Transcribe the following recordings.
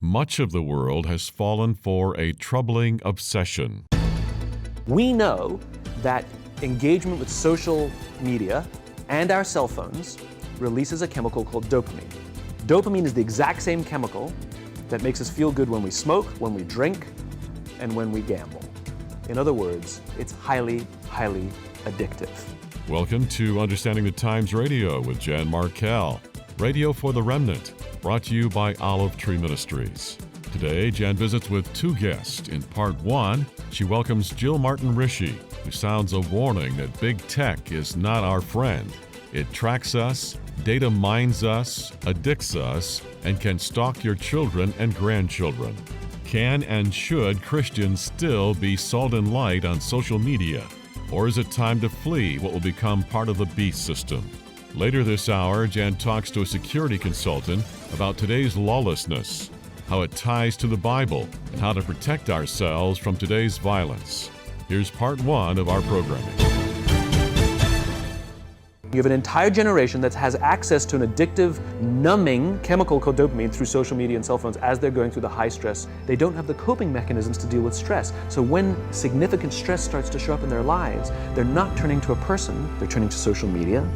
Much of the world has fallen for a troubling obsession. We know that engagement with social media and our cell phones releases a chemical called dopamine. Dopamine is the exact same chemical that makes us feel good when we smoke, when we drink, and when we gamble. In other words, it's highly, highly addictive. Welcome to Understanding the Times Radio with Jan Markell, Radio for the Remnant, brought to you by Olive Tree Ministries. Today, Jan visits with two guests. In part one, she welcomes Jill Martin Rische, who sounds a warning that big tech is not our friend. It tracks us, data mines us, addicts us, and can stalk your children and grandchildren. Can and should Christians still be salt and light on social media? Or is it time to flee what will become part of the beast system? Later this hour, Jan talks to a security consultant about today's lawlessness, how it ties to the Bible, and how to protect ourselves from today's violence. Here's part one of our programming. You have an entire generation that has access to an addictive, numbing chemical called dopamine through social media and cell phones as they're going through the high stress. They don't have the coping mechanisms to deal with stress. So when significant stress starts to show up in their lives, they're not turning to a person, they're turning to social media.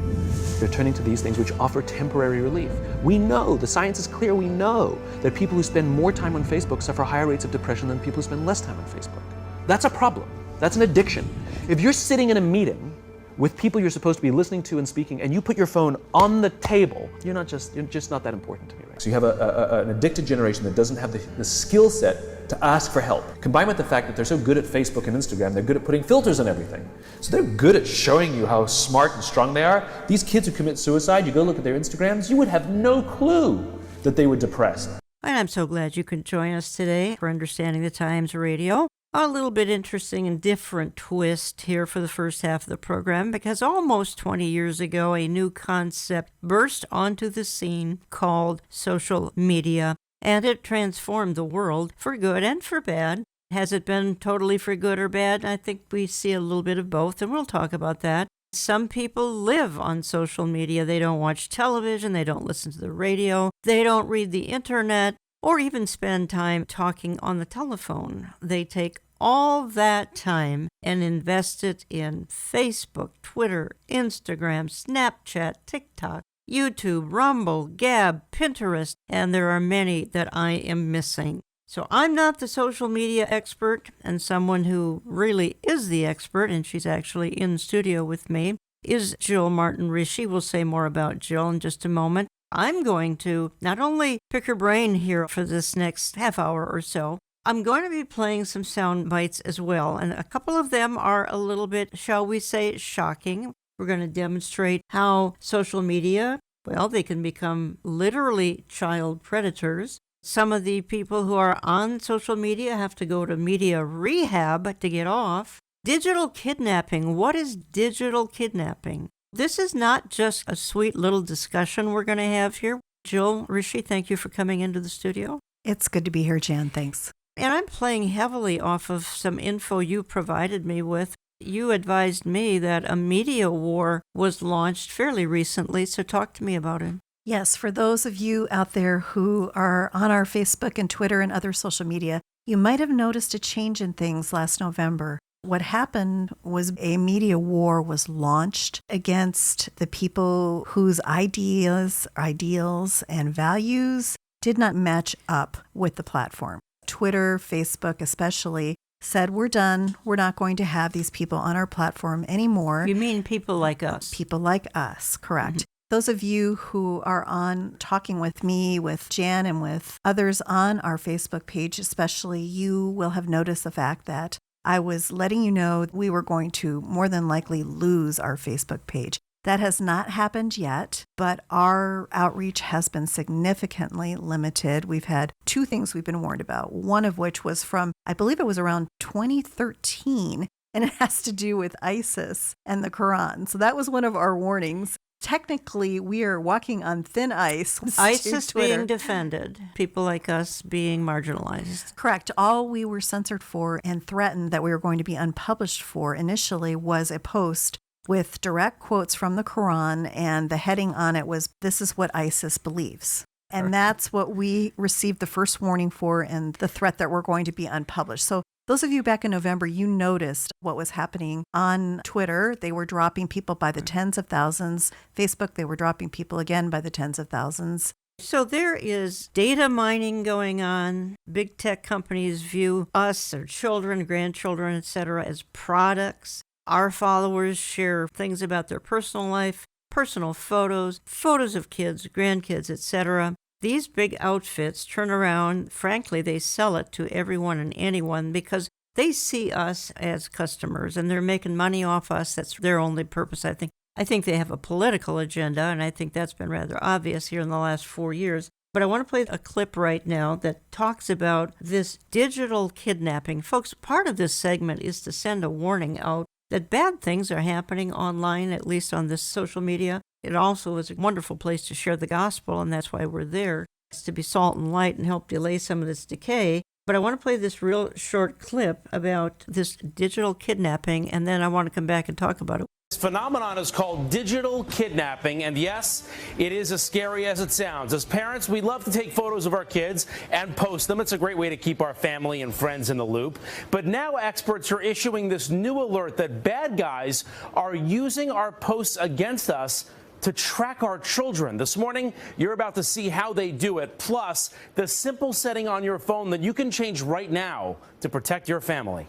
They're turning to these things which offer temporary relief. We know, the science is clear, we know that people who spend more time on Facebook suffer higher rates of depression than people who spend less time on Facebook. That's a problem. That's an addiction. If you're sitting in a meeting with people you're supposed to be listening to and speaking, and you put your phone on the table, you're just not that important to me. Right? So you have an addicted generation that doesn't have the skill set to ask for help. Combined with the fact that they're so good at Facebook and Instagram, they're good at putting filters on everything. So they're good at showing you how smart and strong they are. These kids who commit suicide, you go look at their Instagrams, you would have no clue that they were depressed. And I'm so glad you could join us today for Understanding the Times Radio. A little bit interesting and different twist here for the first half of the program, because almost 20 years ago, a new concept burst onto the scene called social media, and it transformed the world for good and for bad. Has it been totally for good or bad? I think we see a little bit of both, and we'll talk about that. Some people live on social media. They don't watch television, they don't listen to the radio, they don't read the internet, or even spend time talking on the telephone. They take all that time and invest it in Facebook, Twitter, Instagram, Snapchat, TikTok, YouTube, Rumble, Gab, Pinterest, and there are many that I am missing. So I'm not the social media expert, and someone who really is the expert, and she's actually in studio with me, is Jill Martin Rische. We'll say more about Jill in just a moment. I'm going to not only pick her brain here for this next half hour or so, I'm going to be playing some sound bites as well, and a couple of them are a little bit, shall we say, shocking. We're going to demonstrate how social media, well, they can become literally child predators. Some of the people who are on social media have to go to media rehab to get off. Digital kidnapping. What is digital kidnapping? This is not just a sweet little discussion we're going to have here. Jill Rische, thank you for coming into the studio. It's good to be here, Jan. Thanks. And I'm playing heavily off of some info you provided me with. You advised me that a media war was launched fairly recently, so talk to me about it. Yes, for those of you out there who are on our Facebook and Twitter and other social media, you might have noticed a change in things last November. What happened was a media war was launched against the people whose ideas, ideals, and values did not match up with the platform. Twitter, Facebook especially, said, we're done. We're not going to have these people on our platform anymore. You mean people like us? People like us, correct. Mm-hmm. Those of you who are on talking with me, with Jan, and with others on our Facebook page especially, you will have noticed the fact that I was letting you know we were going to more than likely lose our Facebook page. That has not happened yet, but our outreach has been significantly limited. We've had two things we've been warned about, one of which was from, I believe it was around 2013, and it has to do with ISIS and the Quran. So that was one of our warnings. Technically, we are walking on thin ice. ISIS being defended, people like us being marginalized. Correct. All we were censored for and threatened that we were going to be unpublished for initially was a post with direct quotes from the Quran, and the heading on it was, "This is what ISIS believes." And that's what we received the first warning for and the threat that we're going to be unpublished. So those of you back in November, you noticed what was happening on Twitter. They were dropping people by the tens of thousands. Facebook, they were dropping people again by the tens of thousands. So there is data mining going on. Big tech companies view us, our children, grandchildren, etc., as products. Our followers share things about their personal life, personal photos, photos of kids, grandkids, etc. These big outfits turn around, frankly, they sell it to everyone and anyone because they see us as customers and they're making money off us. That's their only purpose, I think. I think they have a political agenda, and I think that's been rather obvious here in the last 4 years. But I want to play a clip right now that talks about this digital kidnapping. Folks, part of this segment is to send a warning out that bad things are happening online, at least on this social media. It also is a wonderful place to share the gospel, and that's why we're there. It's to be salt and light and help delay some of this decay. But I want to play this real short clip about this digital kidnapping, and then I want to come back and talk about it. This phenomenon is called digital kidnapping, and yes, it is as scary as it sounds. As parents, we love to take photos of our kids and post them. It's a great way to keep our family and friends in the loop. But now experts are issuing this new alert that bad guys are using our posts against us to track our children. This morning, you're about to see how they do it, plus the simple setting on your phone that you can change right now to protect your family.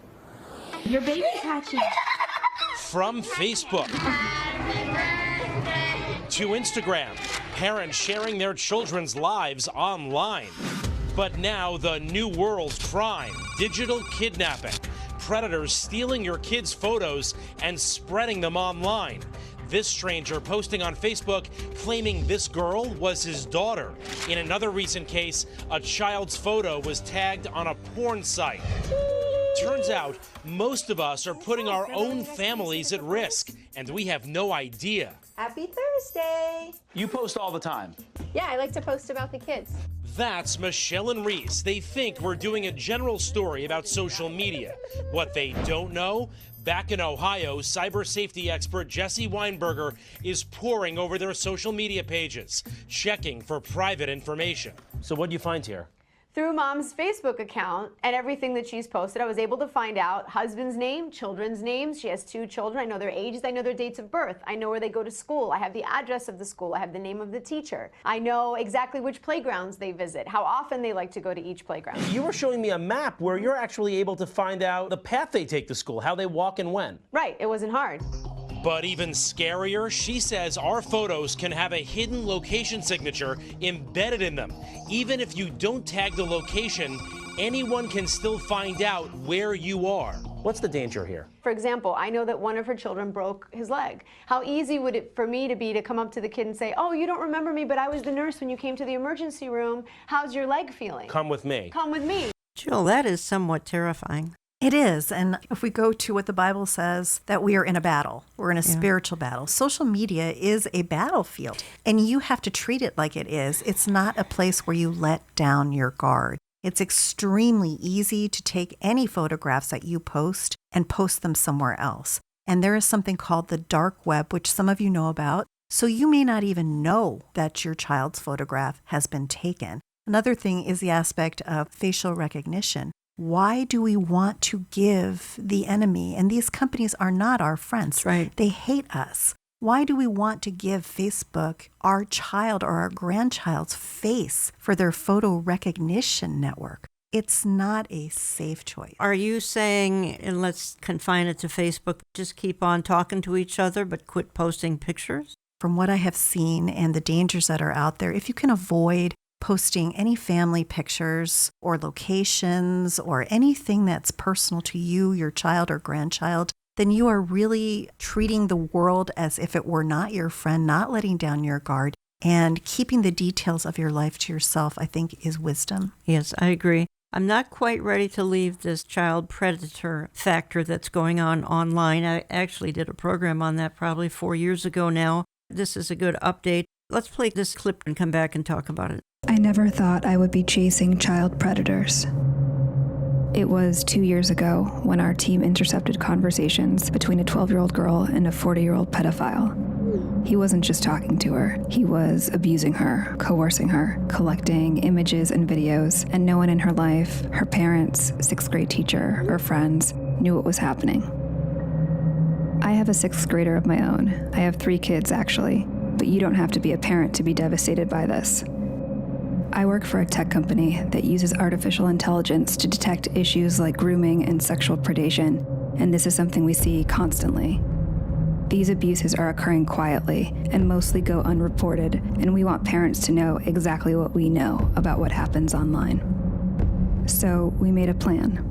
Your baby's hatching. From Facebook to Instagram, parents sharing their children's lives online. But now the new world crime, digital kidnapping, predators stealing your kids' photos and spreading them online. This stranger posting on Facebook claiming this girl was his daughter. In another recent case, a child's photo was tagged on a porn site. Turns out, most of us are putting our own families at risk, and we have no idea. Happy Thursday. You post all the time. Yeah, I like to post about the kids. That's Michelle and Rische. They think we're doing a general story about social media. What they don't know? Back in Ohio, cyber safety expert Jesse Weinberger is poring over their social media pages, checking for private information. So what do you find here? Through Mom's Facebook account and everything that she's posted, I was able to find out husband's name, children's names. She has 2 children. I know their ages. I know their dates of birth. I know where they go to school. I have the address of the school. I have the name of the teacher. I know exactly which playgrounds they visit, how often they like to go to each playground. You were showing me a map where you're actually able to find out the path they take to school, how they walk and when. Right. It wasn't hard. But even scarier, she says our photos can have a hidden location signature embedded in them. Even if you don't tag the location, anyone can still find out where you are. What's the danger here? For example, I know that one of her children broke his leg. How easy would it for me to be to come up to the kid and say, oh, you don't remember me, but I was the nurse when you came to the emergency room. How's your leg feeling? Come with me. Come with me. Jill, that is somewhat terrifying. It is. And if we go to what the Bible says, that we are in a battle, we're in a spiritual battle. Social media is a battlefield, and you have to treat it like it is. It's not a place where you let down your guard. It's extremely easy to take any photographs that you post and post them somewhere else. And there is something called the dark web, which some of you know about. So you may not even know that your child's photograph has been taken. Another thing is the aspect of facial recognition. Why do we want to give the enemy, and these companies are not our friends, right? They hate us. Why do we want to give Facebook our child or our grandchild's face for their photo recognition network? It's not a safe choice. Are you saying, and let's confine it to Facebook, just keep on talking to each other but quit posting pictures? From what I have seen and the dangers that are out there, if you can avoid posting any family pictures or locations or anything that's personal to you, your child or grandchild, then you are really treating the world as if it were not your friend, not letting down your guard, and keeping the details of your life to yourself, I think, is wisdom. Yes, I agree. I'm not quite ready to leave this child predator factor that's going on online. I actually did a program on that probably 4 years ago now. This is a good update. Let's play this clip and come back and talk about it. I never thought I would be chasing child predators. It was 2 years ago when our team intercepted conversations between a 12-year-old girl and a 40-year-old pedophile. He wasn't just talking to her, he was abusing her, coercing her, collecting images and videos, and no one in her life, her parents, 6th grade teacher, or friends, knew what was happening. I have a 6th grader of my own. I have 3 kids, actually, but you don't have to be a parent to be devastated by this. I work for a tech company that uses artificial intelligence to detect issues like grooming and sexual predation, and this is something we see constantly. These abuses are occurring quietly and mostly go unreported, and we want parents to know exactly what we know about what happens online. So we made a plan.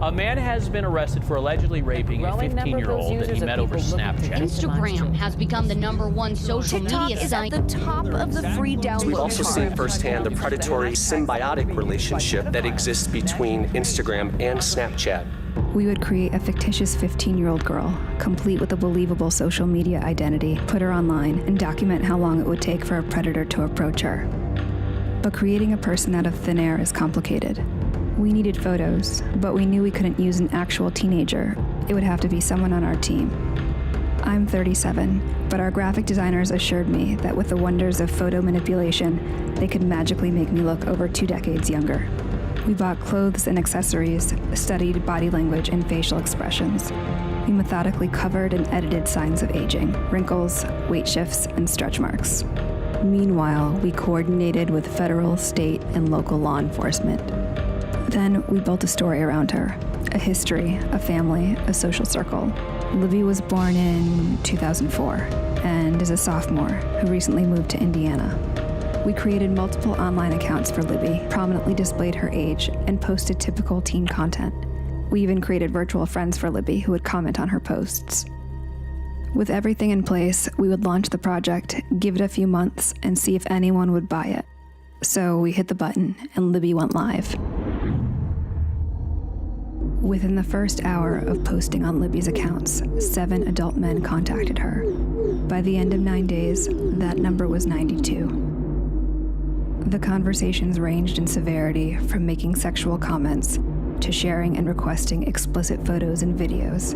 A man has been arrested for allegedly raping a 15-year-old that he met over Snapchat. Instagram has become the #1 social media site. At the top of the free download. We've also seen firsthand the predatory symbiotic relationship that exists between Instagram and Snapchat. We would create a fictitious 15-year-old girl, complete with a believable social media identity, put her online, and document how long it would take for a predator to approach her. But creating a person out of thin air is complicated. We needed photos, but we knew we couldn't use an actual teenager. It would have to be someone on our team. I'm 37, but our graphic designers assured me that with the wonders of photo manipulation, they could magically make me look over 2 decades younger. We bought clothes and accessories, studied body language and facial expressions. We methodically covered and edited signs of aging, wrinkles, weight shifts, and stretch marks. Meanwhile, we coordinated with federal, state, and local law enforcement. Then we built a story around her, a history, a family, a social circle. Libby was born in 2004 and is a sophomore who recently moved to Indiana. We created multiple online accounts for Libby, prominently displayed her age, and posted typical teen content. We even created virtual friends for Libby who would comment on her posts. With everything in place, we would launch the project, give it a few months, and see if anyone would buy it. So we hit the button, and Libby went live. Within the first hour of posting on Libby's accounts, 7 adult men contacted her. By the end of 9 days, that number was 92. The conversations ranged in severity from making sexual comments to sharing and requesting explicit photos and videos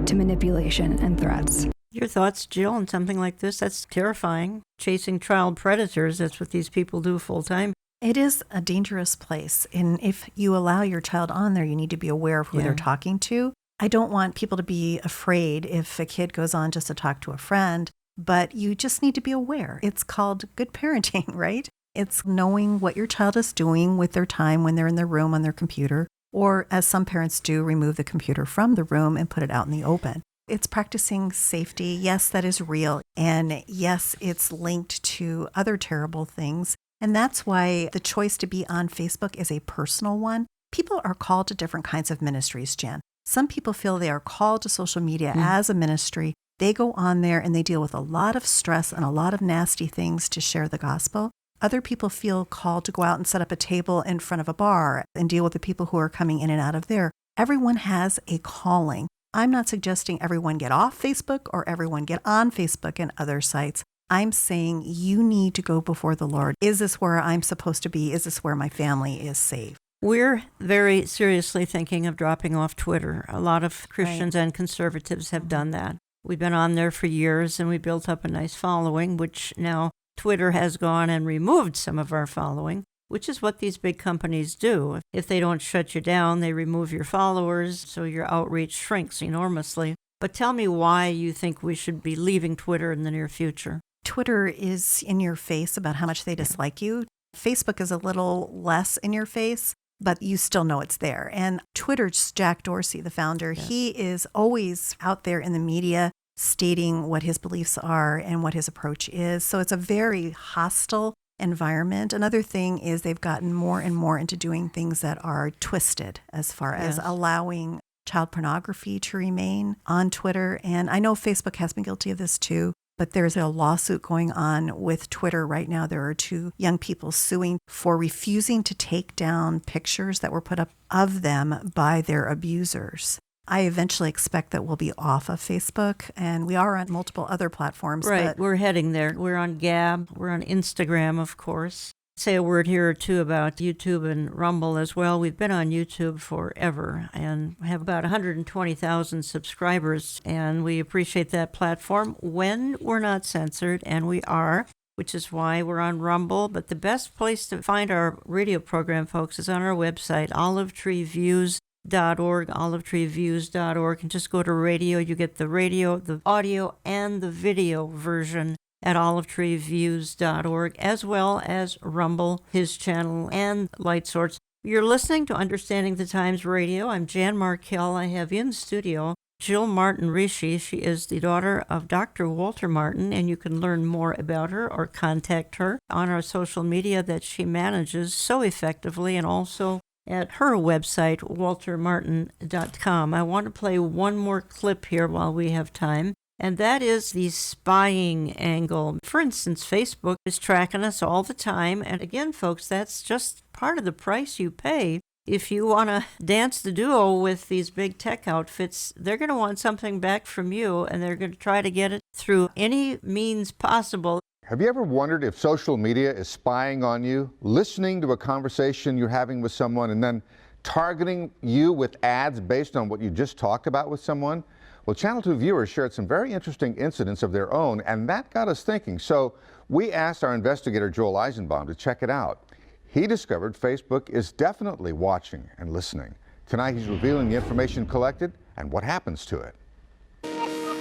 to manipulation and threats. Your thoughts, Jill, on something like this? That's terrifying. Chasing child predators, that's what these people do full time. It is a dangerous place. And if you allow your child on there, you need to be aware of who they're talking to. I don't want people to be afraid if a kid goes on just to talk to a friend, but you just need to be aware. It's called good parenting, right? It's knowing what your child is doing with their time when they're in their room on their computer, or as some parents do, remove the computer from the room and put it out in the open. It's practicing safety. Yes, that is real. And yes, it's linked to other terrible things. And that's why the choice to be on Facebook is a personal one. People are called to different kinds of ministries, Jan. Some people feel they are called to social media as a ministry. They go on there and they deal with a lot of stress and a lot of nasty things to share the gospel. Other people feel called to go out and set up a table in front of a bar and deal with the people who are coming in and out of there. Everyone has a calling. I'm not suggesting everyone get off Facebook or everyone get on Facebook and other sites. I'm saying you need to go before the Lord. Is this where I'm supposed to be? Is this where my family is safe? We're very seriously thinking of dropping off Twitter. A lot of Christians and conservatives have done that. We've been on there for years and we built up a nice following, which now Twitter has gone and removed some of our following, which is what these big companies do. If they don't shut you down, they remove your followers, so your outreach shrinks enormously. But tell me why you think we should be leaving Twitter in the near future. Twitter is in your face about how much they dislike you. Facebook is a little less in your face, but you still know it's there. And Twitter's Jack Dorsey, the founder, he is always out there in the media stating what his beliefs are and what his approach is. So it's a very hostile environment. Another thing is they've gotten more and more into doing things that are twisted as far as allowing child pornography to remain on Twitter. And I know Facebook has been guilty of this too. But there's a lawsuit going on with Twitter right now. There are 2 young people suing for refusing to take down pictures that were put up of them by their abusers. I eventually expect that we'll be off of Facebook, and we are on multiple other platforms. Right, we're heading there. We're on Gab. We're on Instagram, of course. say a word here or two about YouTube and Rumble as well. We've been on YouTube forever and have about 120,000 subscribers, and we appreciate that platform when we're not censored, and we are, which is why we're on Rumble. But the best place to find our radio program, folks, is on our website, olivetreeviews.org, olivetreeviews.org, and just go to radio. You get the radio, the audio, and the video version at olivetreeviews.org, as well as Rumble, his channel, and Light Source. You're listening to Understanding the Times Radio. I'm Jan Markell. I have in studio Jill Martin Rische. She is the daughter of Dr. Walter Martin, and you can learn more about her or contact her on our social media that she manages so effectively, and also at her website, waltermartin.com. I want to play one more clip here while we have time, and that is the spying angle. For instance, Facebook is tracking us all the time, and again, folks, that's just part of the price you pay. If you want to dance the duo with these big tech outfits, they're going to want something back from you, and they're going to try to get it through any means possible. Have you ever wondered if social media is spying on you, listening to a conversation you're having with someone, and then targeting you with ads based on what you just talked about with someone? Well, Channel 2 viewers shared some very interesting incidents of their own, and that got us thinking. So we asked our investigator, Joel Eisenbaum, to check it out. He discovered Facebook is definitely watching and listening. Tonight, he's revealing the information collected and what happens to it.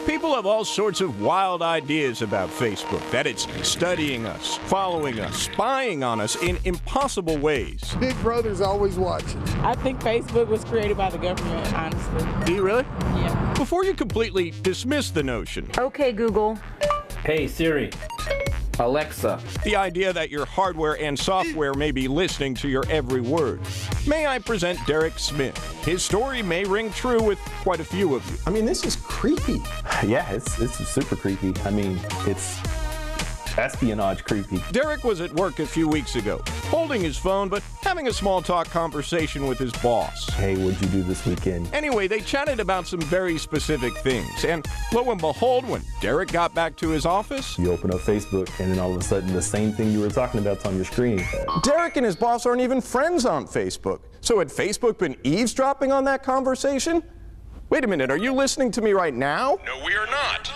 People have all sorts of wild ideas about Facebook, that it's studying us, following us, spying on us in impossible ways. Big Brother's always watching. I think Facebook was created by the government, honestly. Do you really? Yeah. Before you completely dismiss the notion. Okay, Google. Hey, Siri. Alexa. The idea that your hardware and software may be listening to your every word. May I present Derek Smith? His story may ring true with quite a few of you. I mean, this is creepy. Yeah, it's super creepy. I mean, it's espionage creepy. Derek was at work a few weeks ago, holding his phone but having a small talk conversation with his boss. Hey, what'd you do this weekend? Anyway, they chatted about some very specific things, and lo and behold, when Derek got back to his office, you open up Facebook, and then all of a sudden the same thing you were talking about's on your screen. Derek and his boss aren't even friends on Facebook. So had Facebook been eavesdropping on that conversation? Wait a minute, are you listening to me right now? No, we are not.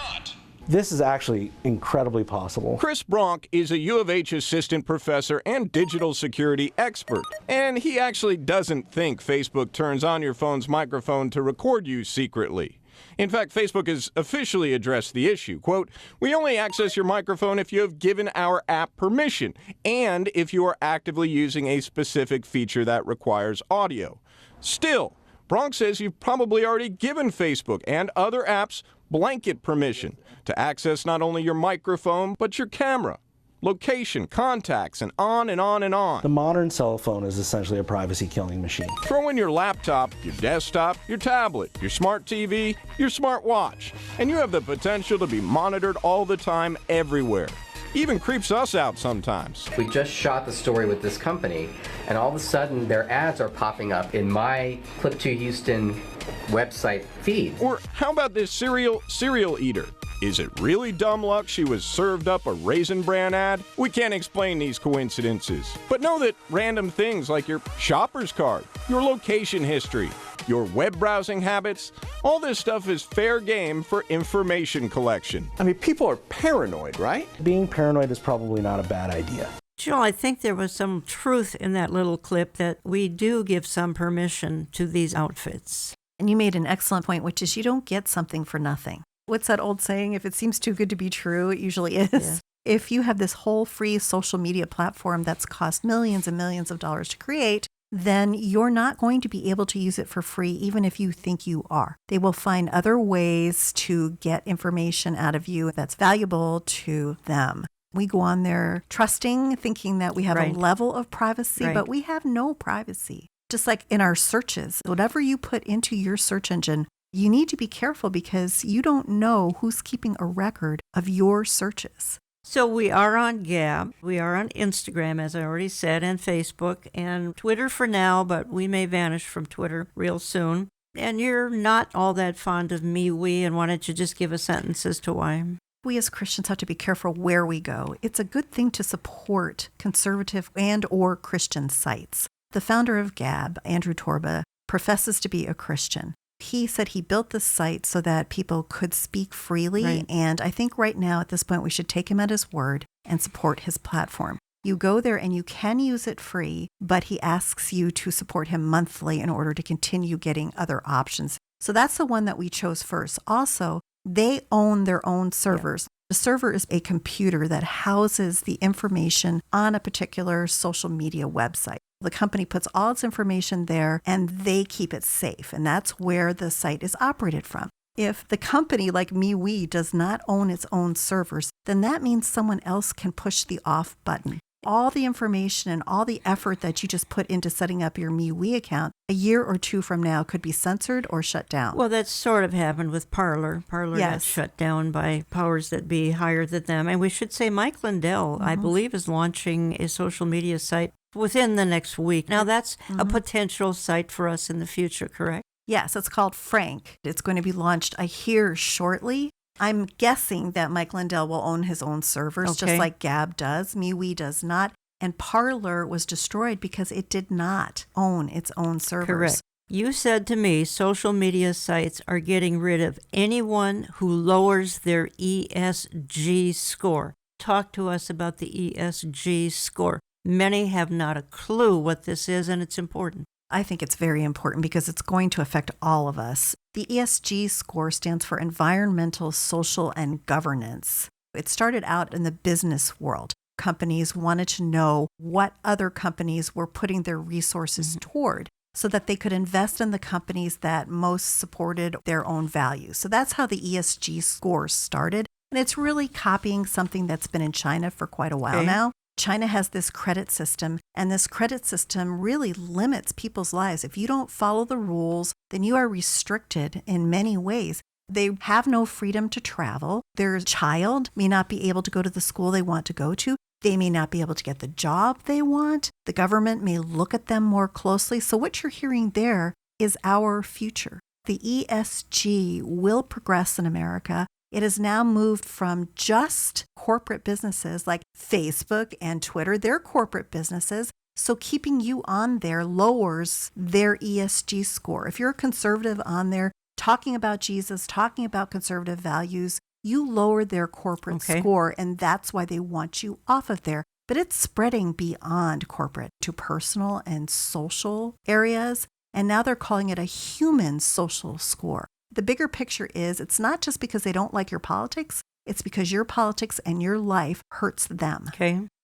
This is actually incredibly possible. Chris Bronk is a U of H assistant professor and digital security expert, and he actually doesn't think Facebook turns on your phone's microphone to record you secretly. In fact, Facebook has officially addressed the issue. Quote, "We only access your microphone if you have given our app permission and if you are actively using a specific feature that requires audio." Still, Bronk says you've probably already given Facebook and other apps blanket permission to access not only your microphone, but your camera, location, contacts, and on and on and on. The modern cell phone is essentially a privacy-killing machine. Throw in your laptop, your desktop, your tablet, your smart TV, your smartwatch, and you have the potential to be monitored all the time, everywhere. Even creeps us out sometimes. We just shot the story with this company, and all of a sudden their ads are popping up in my Clip 2 Houston website feed. Or how about this cereal eater? Is it really dumb luck she was served up a Raisin Bran ad? We can't explain these coincidences, but know that random things like your shopper's card, your location history, your web browsing habits, all this stuff is fair game for information collection. I mean, people are paranoid, right? Being paranoid is probably not a bad idea. Jill, I think there was some truth in that little clip that we do give some permission to these outfits. And you made an excellent point, which is you don't get something for nothing. What's that old saying? If it seems too good to be true, it usually is. Yeah. If you have this whole free social media platform that's cost millions and millions of dollars to create, then you're not going to be able to use it for free, even if you think you are. They will find other ways to get information out of you that's valuable to them. We go on there trusting, thinking that we have a level of privacy, but we have no privacy. Just like in our searches, whatever you put into your search engine, you need to be careful because you don't know who's keeping a record of your searches. So we are on Gab, we are on Instagram, as I already said, and Facebook, and Twitter for now, but we may vanish from Twitter real soon. And you're not all that fond of MeWe, and why don't you just give a sentence as to why? We as Christians have to be careful where we go. It's a good thing to support conservative and or Christian sites. The founder of Gab, Andrew Torba, professes to be a Christian. He said he built this site so that people could speak freely, right. And I think right now at this point we should take him at his word and support his platform. You go there and you can use it free, but he asks you to support him monthly in order to continue getting other options. So that's the one that we chose first. Also, they own their own servers. Yeah. The server is a computer that houses the information on a particular social media website. The company puts all its information there and they keep it safe. And that's where the site is operated from. If the company like MeWe does not own its own servers, then that means someone else can push the off button. All the information and all the effort that you just put into setting up your MeWe account, a year or two from now could be censored or shut down. Well, that sort of happened with Parler. Parler got shut down by powers that be higher than them. And we should say Mikle, I believe, is launching a social media site within the next week. Now, that's a potential site for us in the future, correct? Yes, it's called Frank. It's going to be launched, I hear, shortly. I'm guessing that Mike Lindell will own his own servers, just like Gab does. MeWe does not. And Parler was destroyed because it did not own its own servers. Correct. You said to me social media sites are getting rid of anyone who lowers their ESG score. Talk to us about the ESG score. Many have not a clue what this is, and it's important. I think it's very important because it's going to affect all of us. The ESG score stands for Environmental, Social, and Governance. It started out in the business world. Companies wanted to know what other companies were putting their resources toward so that they could invest in the companies that most supported their own values. So that's how the ESG score started. And it's really copying something that's been in China for quite a while now. China has this credit system, and this credit system really limits people's lives. If you don't follow the rules, then you are restricted in many ways. They have no freedom to travel. Their child may not be able to go to the school they want to go to. They may not be able to get the job they want. The government may look at them more closely. So what you're hearing there is our future. The ESG will progress in America. It has now moved from just corporate businesses like Facebook and Twitter. They're corporate businesses. So keeping you on there lowers their ESG score. If you're a conservative on there talking about Jesus, talking about conservative values, you lower their corporate score, and that's why they want you off of there. But it's spreading beyond corporate to personal and social areas. And now they're calling it a human social score. The bigger picture is it's not just because they don't like your politics, it's because your politics and your life hurts them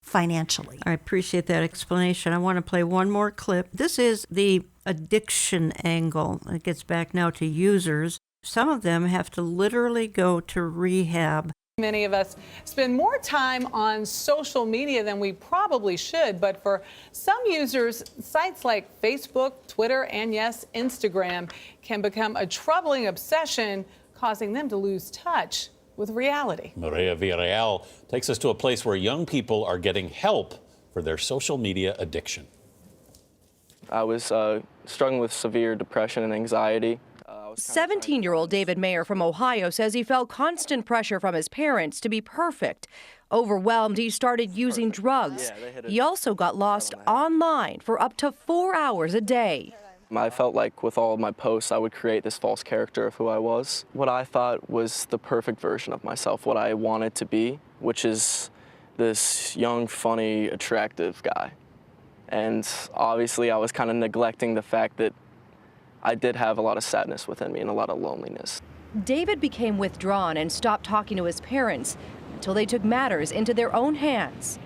financially. I appreciate that explanation. I want to play one more clip. This is the addiction angle. It gets back now to users. Some of them have to literally go to rehab. Many of us spend more time on social media than we probably should, but for some users, sites like Facebook, Twitter, and yes, Instagram can become a troubling obsession, causing them to lose touch with reality. Maria Villarreal takes us to a place where young people are getting help for their social media addiction. I was struggling with severe depression and anxiety. 17-year-old David Mayer from Ohio says he felt constant pressure from his parents to be perfect. Overwhelmed, he started using drugs. He also got lost online for up to 4 hours a day. I felt like with all of my posts, I would create this false character of who I was. What I thought was the perfect version of myself, what I wanted to be, which is this young, funny, attractive guy. And obviously, I was kind of neglecting the fact that I did have a lot of sadness within me and a lot of loneliness. David became withdrawn and stopped talking to his parents until they took matters into their own hands.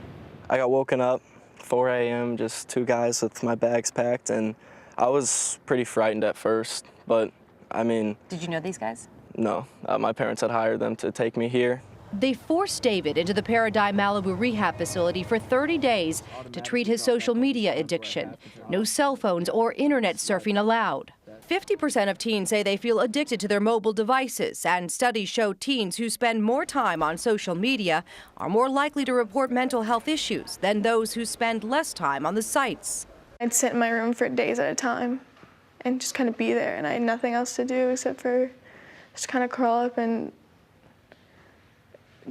I got woken up 4 a.m., just two guys with my bags packed, and I was pretty frightened at first, but I mean... Did you know these guys? No. My parents had hired them to take me here. They forced David into the Paradigm Malibu rehab facility for 30 days to treat his social media addiction. No cell phones or internet surfing allowed. 50% of teens say they feel addicted to their mobile devices, and studies show teens who spend more time on social media are more likely to report mental health issues than those who spend less time on the sites. I'd sit in my room for days at a time and just kind of be there, and I had nothing else to do except for just kind of curl up and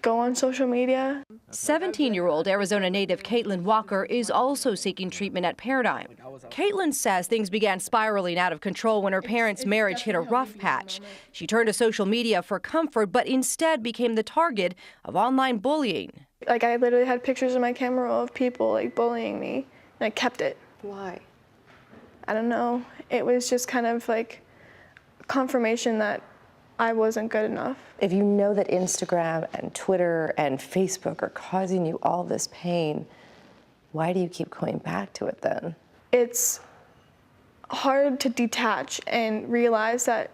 go on social media. 17-year-old Arizona native Caitlin Walker is also seeking treatment at Paradigm. Caitlin says things began spiraling out of control when her parents' marriage hit a rough patch. She turned to social media for comfort, but instead became the target of online bullying. Like, I literally had pictures on my camera of people like bullying me, and I kept it. Why? I don't know. It was just kind of like confirmation that I wasn't good enough. If you know that Instagram and Twitter and Facebook are causing you all this pain, why do you keep going back to it then? It's hard to detach and realize that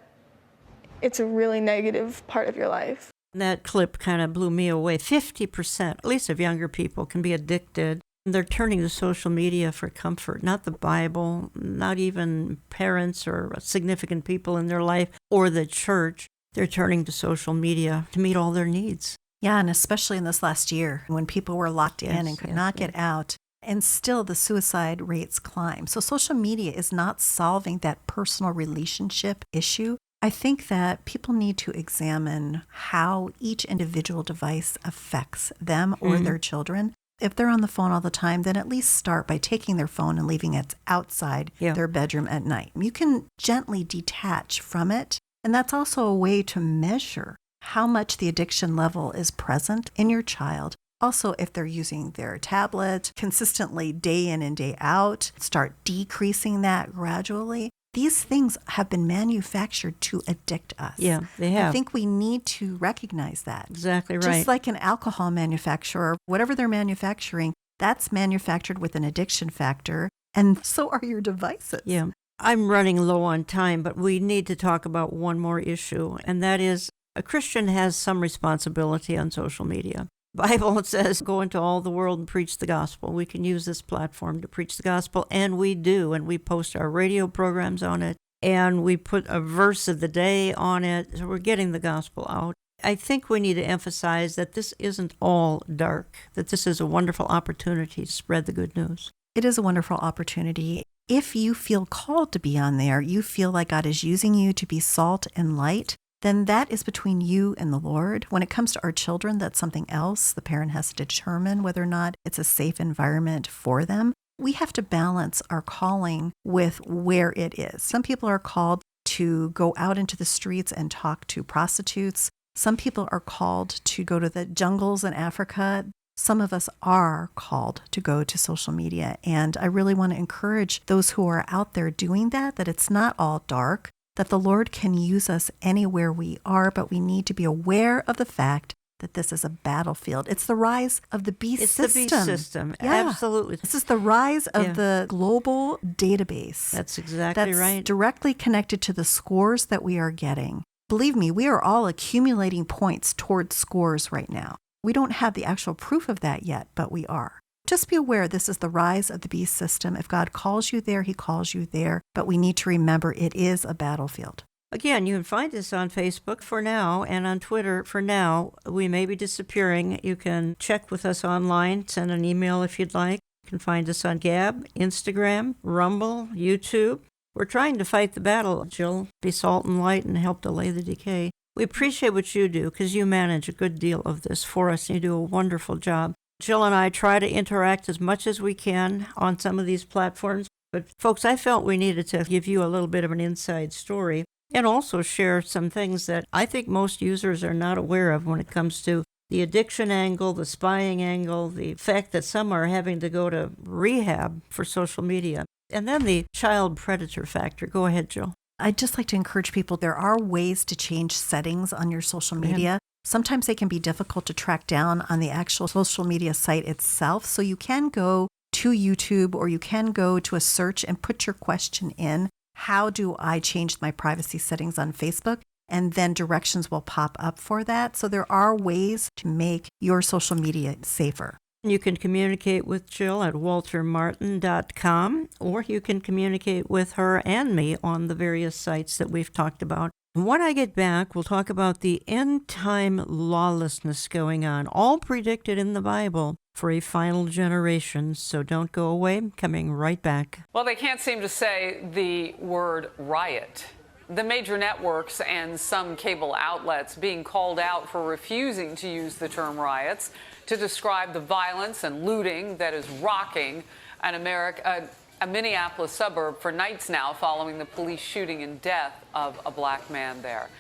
it's a really negative part of your life. That clip kind of blew me away. 50%, at least of younger people, can be addicted. They're turning to social media for comfort, not the Bible, not even parents or significant people in their life or the church. They're turning to social media to meet all their needs. Yeah, and especially in this last year when people were locked in and could not get out. And still the suicide rates climb. So social media is not solving that personal relationship issue. I think that people need to examine how each individual device affects them or their children. If they're on the phone all the time, then at least start by taking their phone and leaving it outside their bedroom at night. You can gently detach from it. And that's also a way to measure how much the addiction level is present in your child. Also, if they're using their tablet consistently day in and day out, start decreasing that gradually. These things have been manufactured to addict us. Yeah, they have. I think we need to recognize that. Exactly right. Just like an alcohol manufacturer, whatever they're manufacturing, that's manufactured with an addiction factor, and so are your devices. Yeah. I'm running low on time, but we need to talk about one more issue, and that is a Christian has some responsibility on social media. Bible says, go into all the world and preach the gospel. We can use this platform to preach the gospel, and we do, and we post our radio programs on it, and we put a verse of the day on it, so we're getting the gospel out. I think we need to emphasize that this isn't all dark, that this is a wonderful opportunity to spread the good news. It is a wonderful opportunity. If you feel called to be on there, you feel like God is using you to be salt and light, then that is between you and the Lord. When it comes to our children, that's something else. The parent has to determine whether or not it's a safe environment for them. We have to balance our calling with where it is. Some people are called to go out into the streets and talk to prostitutes. Some people are called to go to the jungles in Africa. Some of us are called to go to social media. And I really want to encourage those who are out there doing that it's not all dark, that the Lord can use us anywhere we are, but we need to be aware of the fact that this is a battlefield. It's the rise of the beast system. It's the beast system, yeah. Absolutely. This is the rise of the global database. That's exactly right. That's directly connected to the scores that we are getting. Believe me, we are all accumulating points towards scores right now. We don't have the actual proof of that yet, but we are. Just be aware this is the rise of the beast system. If God calls you there, he calls you there. But we need to remember it is a battlefield. Again, you can find us on Facebook for now and on Twitter for now. We may be disappearing. You can check with us online, send an email if you'd like. You can find us on Gab, Instagram, Rumble, YouTube. We're trying to fight the battle, Jill. Be salt and light and help delay the decay. We appreciate what you do because you manage a good deal of this for us and you do a wonderful job. Jill and I try to interact as much as we can on some of these platforms. But folks, I felt we needed to give you a little bit of an inside story and also share some things that I think most users are not aware of when it comes to the addiction angle, the spying angle, the fact that some are having to go to rehab for social media, and then the child predator factor. Go ahead, Jill. I'd just like to encourage people, there are ways to change settings on your social media. Sometimes they can be difficult to track down on the actual social media site itself. So you can go to YouTube or you can go to a search and put your question in. How do I change my privacy settings on Facebook? And then directions will pop up for that. So there are ways to make your social media safer. You can communicate with Jill at waltermartin.com, or you can communicate with her and me on the various sites that we've talked about. And when I get back, we'll talk about the end-time lawlessness going on, all predicted in the Bible for a final generation. So don't go away. Coming right back. Well, they can't seem to say the word riot The major networks and some cable outlets being called out for refusing to use the term riots to describe the violence and looting that is rocking a Minneapolis suburb for nights now following the police shooting and death of a black man there.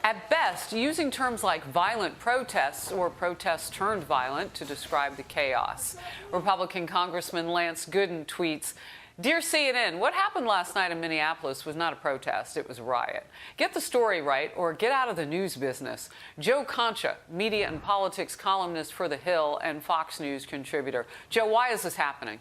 At best, using terms like violent protests or protests turned violent to describe the chaos. Republican Congressman Lance Gooden tweets, "Dear CNN, what happened last night in Minneapolis was not a protest, it was a riot. Get the story right or get out of the news business." Joe Concha, media and politics columnist for The Hill and Fox News contributor. Joe, why is this happening?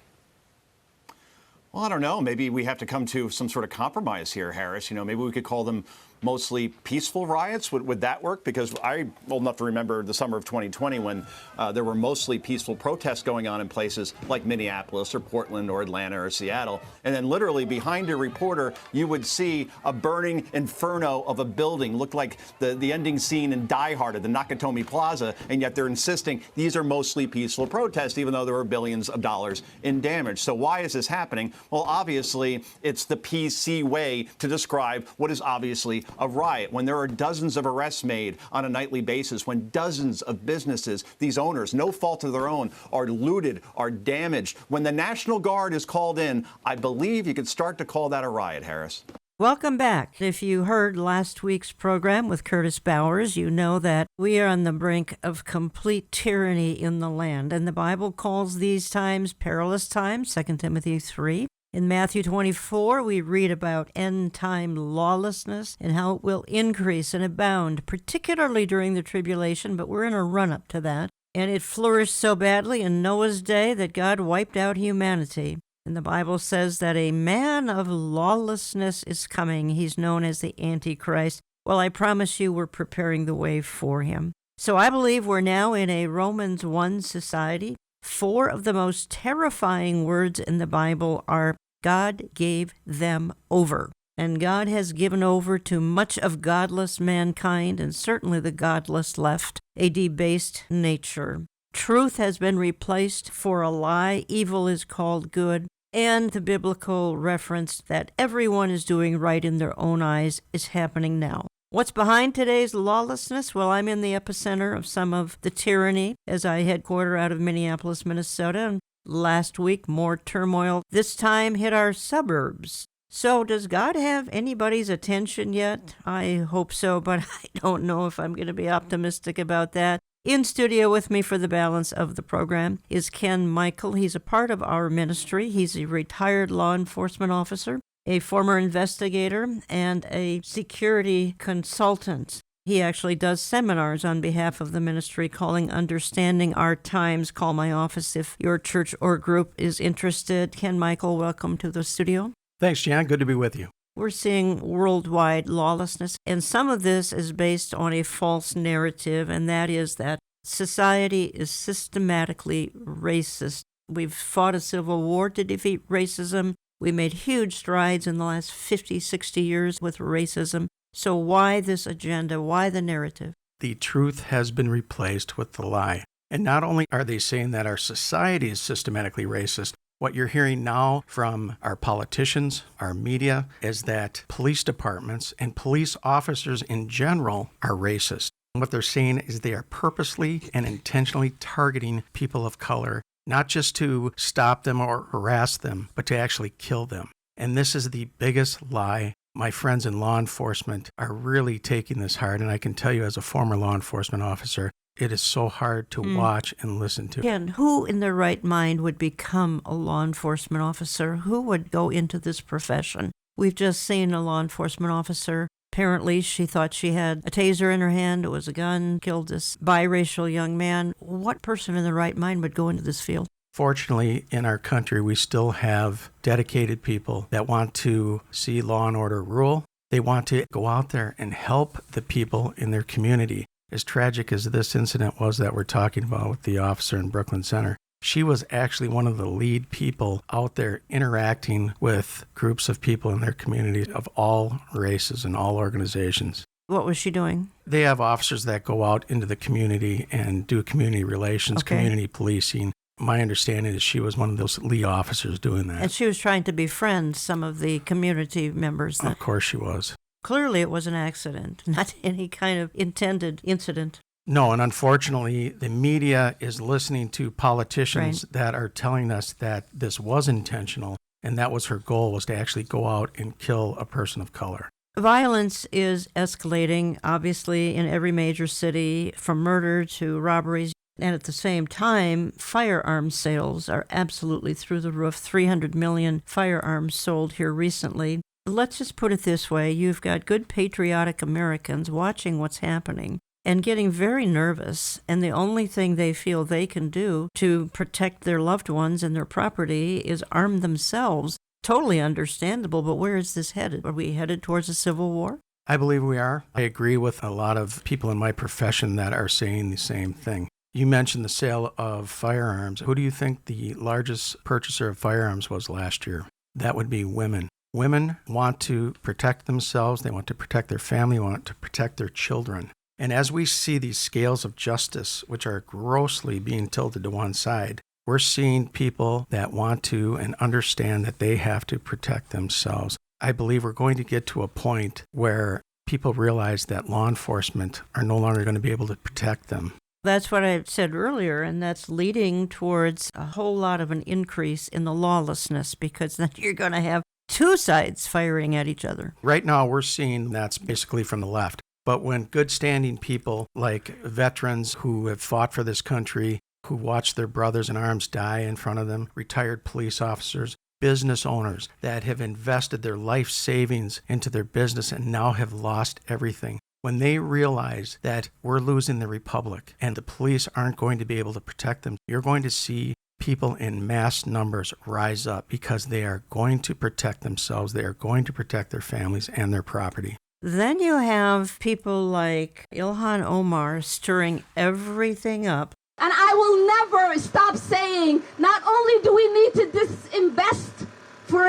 Well, I don't know. Maybe we have to come to some sort of compromise here, Harris. Maybe we could call them mostly peaceful riots. Would that work? Because I'm old enough to remember the summer of 2020 when there were mostly peaceful protests going on in places like Minneapolis or Portland or Atlanta or Seattle. And then literally behind a reporter, you would see a burning inferno of a building. Looked like the ending scene in Die Hard at the Nakatomi Plaza. And yet they're insisting these are mostly peaceful protests, even though there were billions of dollars in damage. So why is this happening? Well, obviously, it's the PC way to describe what is obviously a riot. When there are dozens of arrests made on a nightly basis, when dozens of businesses, these owners, no fault of their own, are looted, are damaged, when the National Guard is called in, I believe you could start to call that a riot, Harris. Welcome back. If you heard last week's program with Curtis Bowers, you know that we are on the brink of complete tyranny in the land. And the Bible calls these times perilous times, 2 Timothy 3. In Matthew 24, we read about end-time lawlessness and how it will increase and abound, particularly during the tribulation, but we're in a run-up to that. And it flourished so badly in Noah's day that God wiped out humanity. And the Bible says that a man of lawlessness is coming. He's known as the Antichrist. Well, I promise you we're preparing the way for him. So I believe we're now in a Romans 1 society. 4 of the most terrifying words in the Bible are God gave them over. And God has given over to much of godless mankind, and certainly the godless left, a debased nature. Truth has been replaced for a lie. Evil is called good. And the biblical reference that everyone is doing right in their own eyes is happening now. What's behind today's lawlessness? Well, I'm in the epicenter of some of the tyranny as I headquarter out of Minneapolis, Minnesota. And last week, more turmoil, this time hit our suburbs. So does God have anybody's attention yet? I hope so, but I don't know if I'm going to be optimistic about that. In studio with me for the balance of the program is Ken Mikle. He's a part of our ministry. He's a retired law enforcement officer, a former investigator, and a security consultant. He actually does seminars on behalf of the ministry calling Understanding Our Times. Call my office if your church or group is interested. Ken Mikle, welcome to the studio. Thanks, Jan. Good to be with you. We're seeing worldwide lawlessness, and some of this is based on a false narrative, and that is that society is systematically racist. We've fought a civil war to defeat racism. We made huge strides in the last 50, 60 years with racism. So why this agenda? Why the narrative? The truth has been replaced with the lie. And not only are they saying that our society is systematically racist, what you're hearing now from our politicians, our media, is that police departments and police officers in general are racist. And what they're saying is they are purposely and intentionally targeting people of color, not just to stop them or harass them, but to actually kill them. And this is the biggest lie. My friends in law enforcement are really taking this hard, and I can tell you as a former law enforcement officer, it is so hard to watch and listen to. Ken, who in their right mind would become a law enforcement officer? Who would go into this profession? We've just seen a law enforcement officer. Apparently, she thought she had a taser in her hand. It was a gun, killed this biracial young man. What person in their right mind would go into this field? Fortunately, in our country, we still have dedicated people that want to see law and order rule. They want to go out there and help the people in their community. As tragic as this incident was that we're talking about with the officer in Brooklyn Center, she was actually one of the lead people out there interacting with groups of people in their community of all races and all organizations. What was she doing? They have officers that go out into the community and do community relations, community policing. My understanding is she was one of those lead officers doing that. And she was trying to befriend some of the community members. Of course she was. Clearly it was an accident, not any kind of intended incident. No, and unfortunately, the media is listening to politicians that are telling us that this was intentional, and that was her goal, was to actually go out and kill a person of color. Violence is escalating, obviously, in every major city, from murder to robberies. And at the same time, firearms sales are absolutely through the roof. 300 million firearms sold here recently. Let's just put it this way. You've got good patriotic Americans watching what's happening and getting very nervous, and the only thing they feel they can do to protect their loved ones and their property is arm themselves. Totally understandable, but where is this headed? Are we headed towards a civil war? I believe we are. I agree with a lot of people in my profession that are saying the same thing. You mentioned the sale of firearms. Who do you think the largest purchaser of firearms was last year? That would be women. Women want to protect themselves. They want to protect their family, want to protect their children. And as we see these scales of justice, which are grossly being tilted to one side, we're seeing people that want to and understand that they have to protect themselves. I believe we're going to get to a point where people realize that law enforcement are no longer going to be able to protect them. That's what I said earlier, and that's leading towards a whole lot of an increase in the lawlessness, because then you're going to have two sides firing at each other. Right now, we're seeing that's basically from the left. But when good standing people like veterans who have fought for this country, who watched their brothers in arms die in front of them, retired police officers, business owners that have invested their life savings into their business and now have lost everything, when they realize that we're losing the republic and the police aren't going to be able to protect them, you're going to see people in mass numbers rise up because they are going to protect themselves, they are going to protect their families and their property. Then you have people like Ilhan Omar stirring everything up. And I will never stop saying, not only do we need to disinvest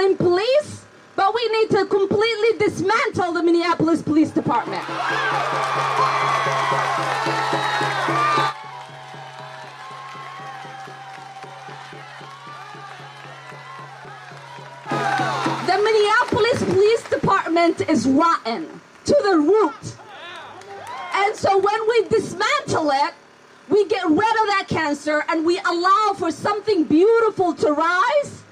in police, but we need to completely dismantle the Minneapolis Police Department. The Minneapolis Police Department is rotten to the root. And so when we dismantle it, we get rid of that cancer and we allow for something beautiful to rise.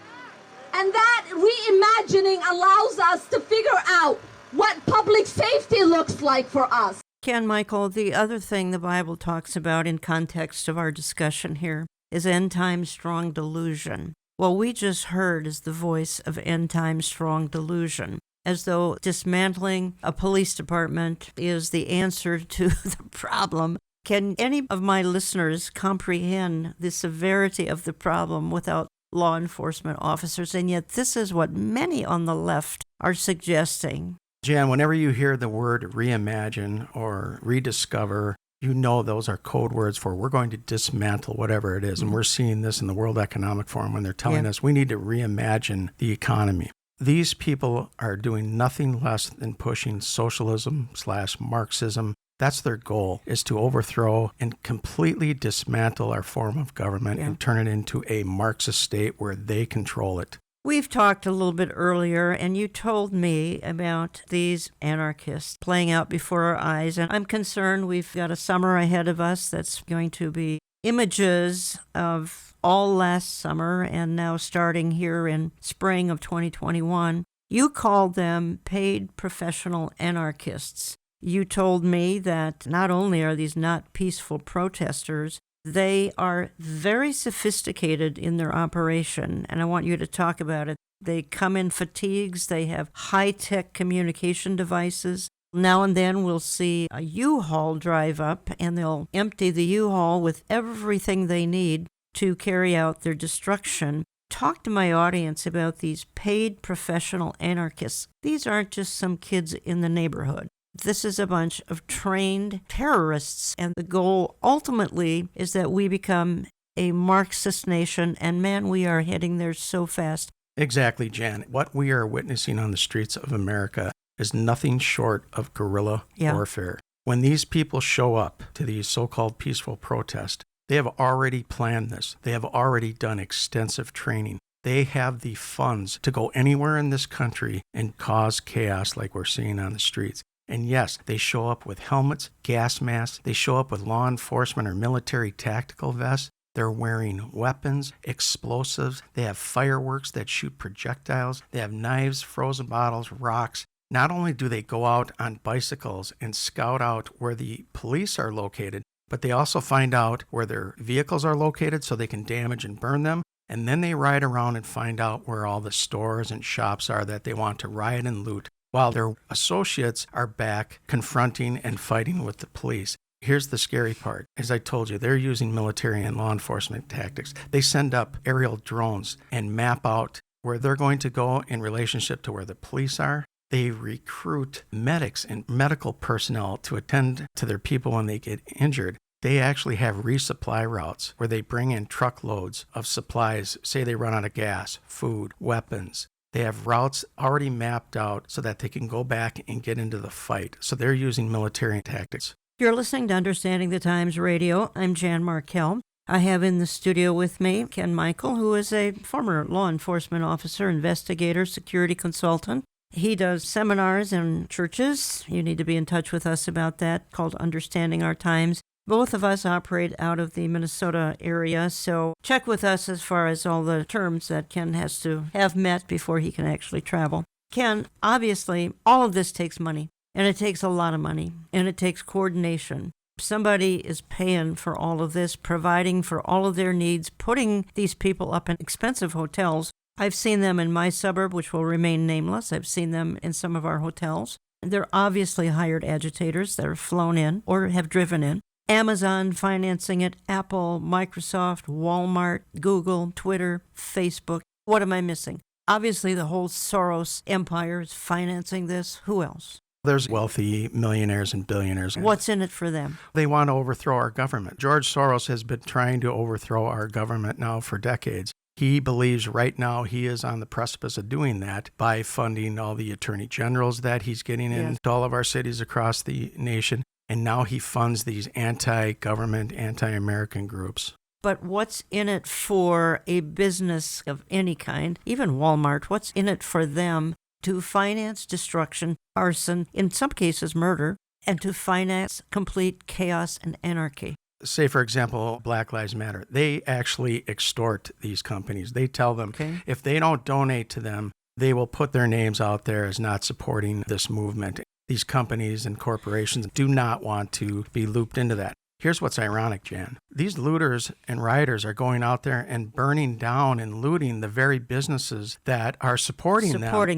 And that reimagining allows us to figure out what public safety looks like for us. Ken, Michael, the other thing the Bible talks about in context of our discussion here is end-time strong delusion. What we just heard is the voice of end-time strong delusion, as though dismantling a police department is the answer to the problem. Can any of my listeners comprehend the severity of the problem without law enforcement officers? And yet this is what many on the left are suggesting. Jan, whenever you hear the word reimagine or rediscover, you know those are code words for we're going to dismantle whatever it is. And we're seeing this in the World Economic Forum when they're telling us we need to reimagine the economy. These people are doing nothing less than pushing socialism/Marxism. That's their goal, is to overthrow and completely dismantle our form of government and turn it into a Marxist state where they control it. We've talked a little bit earlier, and you told me about these anarchists playing out before our eyes, and I'm concerned we've got a summer ahead of us that's going to be images of all last summer and now starting here in spring of 2021. You called them paid professional anarchists. You told me that not only are these not peaceful protesters, they are very sophisticated in their operation, and I want you to talk about it. They come in fatigues. They have high-tech communication devices. Now and then we'll see a U-Haul drive up, and they'll empty the U-Haul with everything they need to carry out their destruction. Talk to my audience about these paid professional anarchists. These aren't just some kids in the neighborhood. This is a bunch of trained terrorists, and the goal ultimately is that we become a Marxist nation, and man, we are heading there so fast. Exactly, Jan. What we are witnessing on the streets of America is nothing short of guerrilla warfare. When these people show up to these so-called peaceful protests, they have already planned this. They have already done extensive training. They have the funds to go anywhere in this country and cause chaos like we're seeing on the streets. And yes, they show up with helmets, gas masks. They show up with law enforcement or military tactical vests. They're wearing weapons, explosives. They have fireworks that shoot projectiles. They have knives, frozen bottles, rocks. Not only do they go out on bicycles and scout out where the police are located, but they also find out where their vehicles are located so they can damage and burn them. And then they ride around and find out where all the stores and shops are that they want to riot and loot, while their associates are back confronting and fighting with the police. Here's the scary part. As I told you, they're using military and law enforcement tactics. They send up aerial drones and map out where they're going to go in relationship to where the police are. They recruit medics and medical personnel to attend to their people when they get injured. They actually have resupply routes where they bring in truckloads of supplies. Say they run out of gas, food, weapons. They have routes already mapped out so that they can go back and get into the fight. So they're using military tactics. You're listening to Understanding the Times Radio. I'm Jan Markell. I have in the studio with me Ken Mikle, who is a former law enforcement officer, investigator, security consultant. He does seminars in churches. You need to be in touch with us about that, called Understanding Our Times. Both of us operate out of the Minnesota area, so check with us as far as all the terms that Ken has to have met before he can actually travel. Ken, obviously, all of this takes money. And it takes a lot of money, and it takes coordination. Somebody is paying for all of this, providing for all of their needs, putting these people up in expensive hotels. I've seen them in my suburb, which will remain nameless. I've seen them in some of our hotels. They're obviously hired agitators that are flown in or have driven in. Amazon financing it, Apple, Microsoft, Walmart, Google, Twitter, Facebook. What am I missing? Obviously, the whole Soros empire is financing this. Who else? There's wealthy millionaires and billionaires. What's in it for them? They want to overthrow our government. George Soros has been trying to overthrow our government now for decades. He believes right now he is on the precipice of doing that by funding all the attorney generals that he's getting into all of our cities across the nation. And now he funds these anti-government, anti-American groups. But what's in it for a business of any kind, even Walmart, what's in it for them to finance destruction, arson, in some cases murder, and to finance complete chaos and anarchy? Say, for example, Black Lives Matter. They actually extort these companies. They tell them if they don't donate to them, they will put their names out there as not supporting this movement. These companies and corporations do not want to be looped into that. Here's what's ironic, Jan. These looters and rioters are going out there and burning down and looting the very businesses that are supporting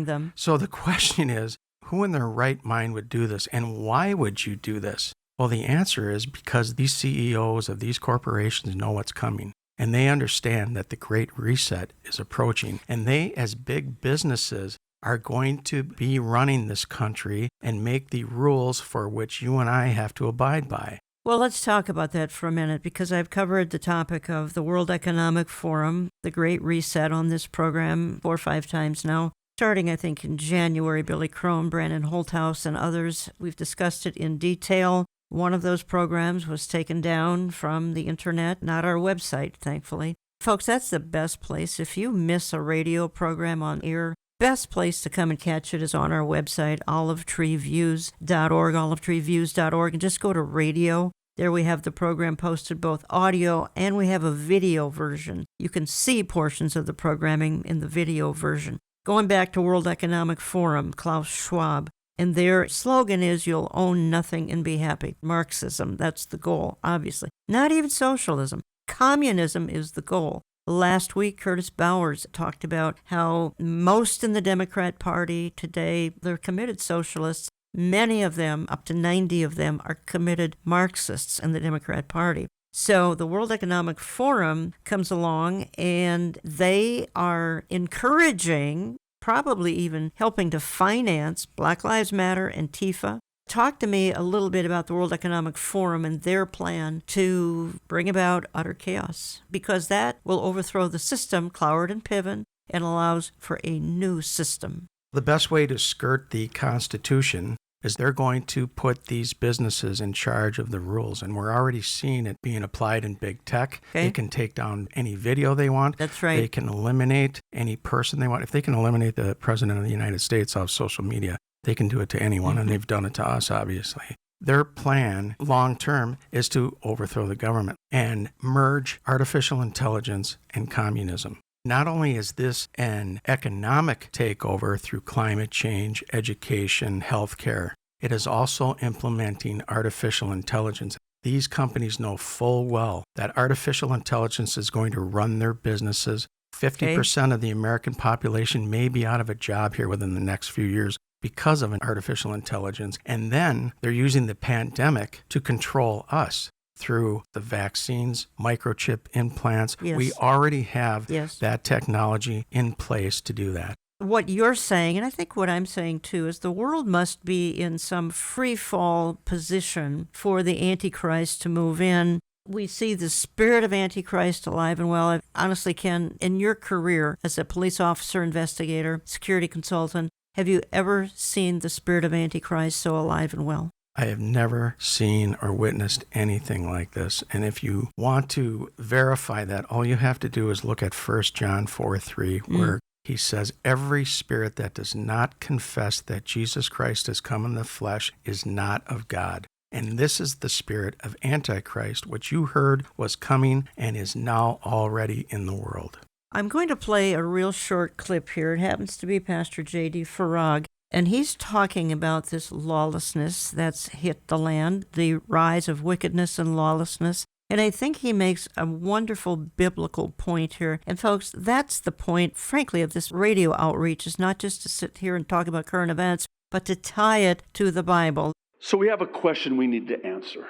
them. So the question is, who in their right mind would do this? And why would you do this? Well, the answer is because these CEOs of these corporations know what's coming. And they understand that the Great Reset is approaching. And they, as big businesses, are going to be running this country and make the rules for which you and I have to abide by. Well, let's talk about that for a minute, because I've covered the topic of the World Economic Forum, the Great Reset, on this program 4 or 5 times now. Starting, I think, in January, Billy Crone, Brandon Holthouse, and others. We've discussed it in detail. One of those programs was taken down from the internet, not our website, thankfully. Folks, that's the best place. If you miss a radio program on air, best place to come and catch it is on our website, olivetreeviews.org, olivetreeviews.org, and just go to radio. There we have the program posted, both audio and we have a video version. You can see portions of the programming in the video version. Going back to World Economic Forum, Klaus Schwab, and their slogan is, you'll own nothing and be happy. Marxism, that's the goal, obviously. Not even socialism. Communism is the goal. Last week, Curtis Bowers talked about how most in the Democrat Party today, they're committed socialists. Many of them, up to 90 of them, are committed Marxists in the Democrat Party. So the World Economic Forum comes along and they are encouraging, probably even helping to finance Black Lives Matter and Antifa. Talk to me a little bit about the World Economic Forum and their plan to bring about utter chaos, because that will overthrow the system, Cloward and Piven, and allows for a new system. The best way to skirt the Constitution is they're going to put these businesses in charge of the rules. And we're already seeing it being applied in big tech. Okay. They can take down any video they want. That's right. They can eliminate any person they want. If they can eliminate the president of the United States off social media, they can do it to anyone, and they've done it to us, obviously. Their plan, long term, is to overthrow the government and merge artificial intelligence and communism. Not only is this an economic takeover through climate change, education, healthcare, it is also implementing artificial intelligence. These companies know full well that artificial intelligence is going to run their businesses. 50% of the American population may be out of a job here within the next few years because of an artificial intelligence. And then they're using the pandemic to control us through the vaccines, microchip implants. Yes. We already have Yes. that technology in place to do that. What you're saying, and I think what I'm saying too, is the world must be in some free fall position for the Antichrist to move in. We see the spirit of Antichrist alive and well. Honestly, Ken, in your career as a police officer, investigator, security consultant, have you ever seen the spirit of Antichrist so alive and well? I have never seen or witnessed anything like this. And if you want to verify that, all you have to do is look at 1 John 4:3, where he says, every spirit that does not confess that Jesus Christ has come in the flesh is not of God. And this is the spirit of Antichrist, which you heard was coming and is now already in the world. I'm going to play a real short clip here. It happens to be Pastor J.D. Farag, and he's talking about this lawlessness that's hit the land, the rise of wickedness and lawlessness. And I think he makes a wonderful biblical point here. And folks, that's the point, frankly, of this radio outreach, is not just to sit here and talk about current events, but to tie it to the Bible. So we have a question we need to answer.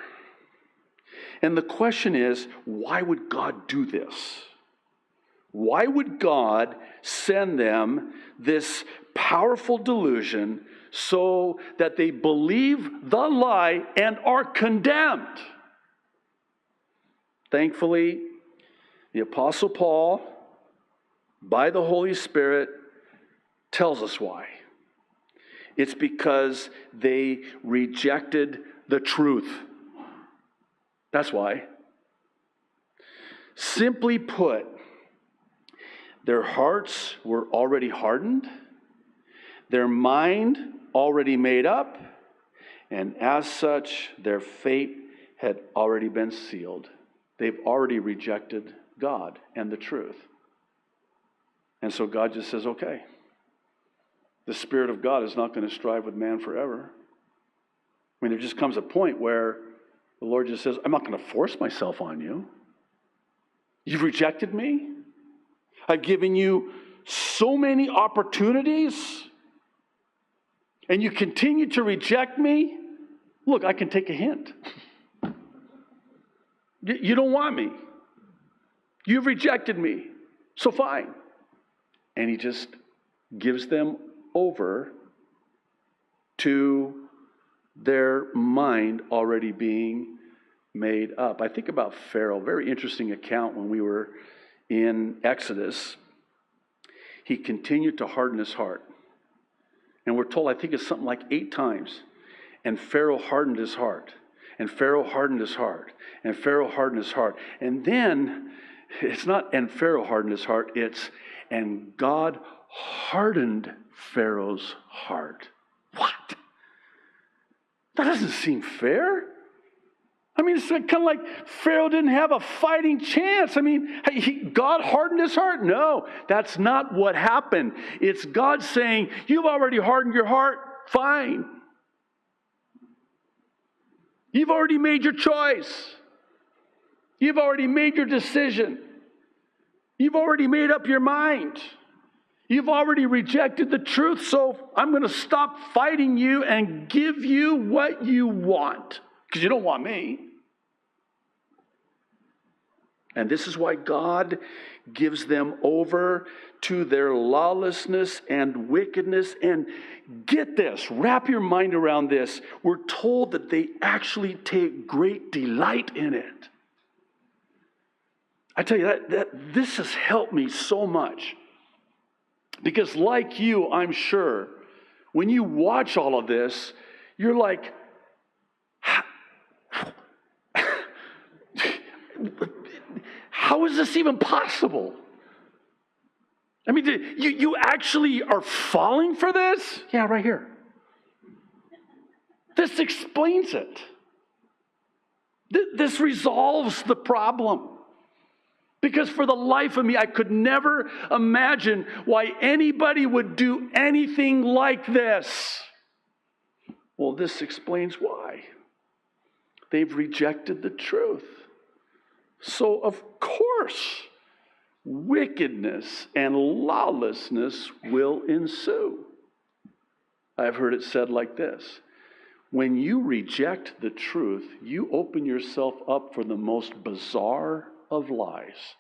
And the question is, why would God do this? Why would God send them this powerful delusion so that they believe the lie and are condemned? Thankfully, the Apostle Paul, by the Holy Spirit, tells us why. It's because they rejected the truth. That's why. Simply put, their hearts were already hardened, their mind already made up, and as such, their fate had already been sealed. They've already rejected God and the truth. And so God just says, okay, the Spirit of God is not going to strive with man forever. I mean, there just comes a point where the Lord just says, I'm not going to force myself on you. You've rejected me. I've given you so many opportunities, and you continue to reject me. Look, I can take a hint. You don't want me. You've rejected me. So fine. And he just gives them over to their mind already being made up. I think about Pharaoh, very interesting account when we were in Exodus. He continued to harden his heart. And we're told, I think it's something like 8 times. And Pharaoh hardened his heart. And Pharaoh hardened his heart. And Pharaoh hardened his heart. And then, it's not, and Pharaoh hardened his heart, it's, and God hardened Pharaoh's heart. What? That doesn't seem fair. I mean, it's kind of like Pharaoh didn't have a fighting chance. I mean, God hardened his heart? No, that's not what happened. It's God saying, you've already hardened your heart, fine. You've already made your choice. You've already made your decision. You've already made up your mind. You've already rejected the truth, so I'm going to stop fighting you and give you what you want, because you don't want me. And this is why God gives them over to their lawlessness and wickedness. And get this, wrap your mind around this. We're told that they actually take great delight in it. I tell you, that this has helped me so much. Because like you, I'm sure, when you watch all of this, You're like, how is this even possible? I mean, you actually are falling for this? Yeah, right here. This explains it. This resolves the problem. Because for the life of me, I could never imagine why anybody would do anything like this. Well, this explains why. They've rejected the truth. So, of course, wickedness and lawlessness will ensue. I've heard it said like this: when you reject the truth, you open yourself up for the most bizarre of lies.